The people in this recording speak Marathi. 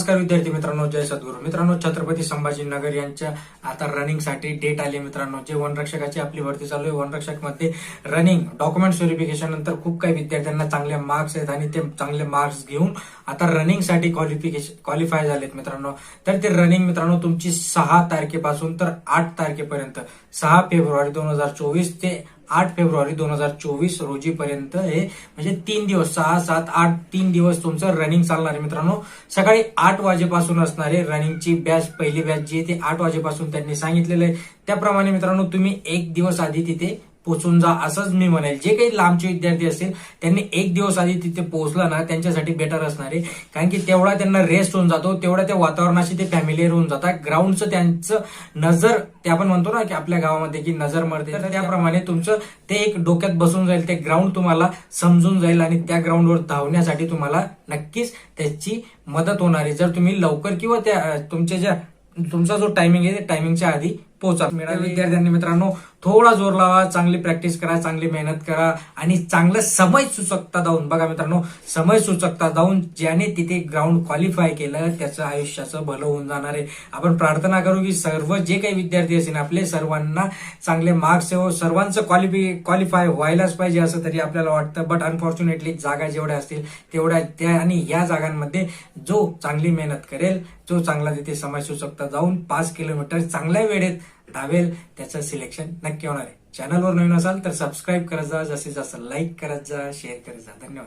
नमस्कार विद्यार्थी मित्रांनो, जय सद्गुरू मित्रांनो. छत्रपती संभाजीनगर यांच्या आता रनिंगसाठी डेट आली मित्रांनो. जे वनरक्षकाची आपली भरती चालू आहे, वनरक्षक मध्ये रनिंग डॉक्युमेंट व्हेरिफिकेशन नंतर खूप काही विद्यार्थ्यांना चांगले मार्क्स आहेत आणि ते चांगले मार्क्स घेऊन आता रनिंगसाठी क्वालिफाय झालेत मित्रांनो. तर ते रनिंग मित्रांनो तुमची 6 तारखेपासून तर 8 तारखेपर्यंत 6 फेब्रुवारी 2024 ते 8 फेब्रुवारी 2024 रोजी पर्यंत हे म्हणजे 3 दिवस 6, 7, 8 3 दिवस तुमचं रनिंग चालणार आहे मित्रांनो. सकाळी 8 वाजेपासून असणारे रनिंगची बॅच, पहिली बॅच जी ते 8 वाजेपासून त्यांनी सांगितलेलं आहे. त्याप्रमाणे मित्रांनो तुम्ही एक दिवस आधी तिथे पोहोचून जा असंच मी म्हणेल. जे काही लांबचे विद्यार्थी असतील त्यांनी एक दिवस आधी तिथे पोहोचला ना त्यांच्यासाठी बेटर असणार आहे, कारण की तेवढा त्यांना रेस्ट होऊन जातो, तेवढा त्या वातावरणाशी ते फॅमिलियर होऊन जातात. ग्राउंडचं त्यांचं नजर, ते आपण म्हणतो ना की आपल्या गावामध्ये की नजर मरते, तर त्याप्रमाणे तुमचं ते एक डोक्यात बसून जाईल, ते ग्राउंड तुम्हाला समजून जाईल आणि त्या ग्राउंडवर धावण्यासाठी तुम्हाला नक्कीच त्याची मदत होणार आहे जर तुम्ही लवकर किंवा त्या तुमचा जो टायमिंग आहे टायमिंगच्या आधी पोहोचा. विद्यार्थ्यांनी मित्रांनो थोडा जोर लावा, चांगली प्रॅक्टिस करा, चांगली मेहनत करा आणि चांगलं समय सूचकता जाऊन बघा मित्रांनो. समय सूचकता जाऊन ज्याने तिथे ग्राउंड क्वालिफाय केलं त्याचं आयुष्याचं भलं होऊन जाणार आहे. आपण प्रार्थना करू की सर्व जे काही विद्यार्थी असतील आपले सर्वांना चांगले मार्क्स येऊ, सर्वांचं क्वालिफाय व्हायलाच पाहिजे असं तरी आपल्याला वाटतं. बट अनफॉर्च्युनेटली जागा जेवढ्या असतील तेवढ्या त्या, आणि या जागांमध्ये जो चांगली मेहनत करेल, जो चांगला तिथे समय सूचकता जाऊन 5 किलोमीटर चांगल्या वेळेत धावेल त्याचं सिलेक्शन नक्की होणार आहे. चॅनलवर नवीन असाल तर सबस्क्राईब करत जा, जास्तीत जास्त लाईक करत जा, शेअर करत जा. धन्यवाद.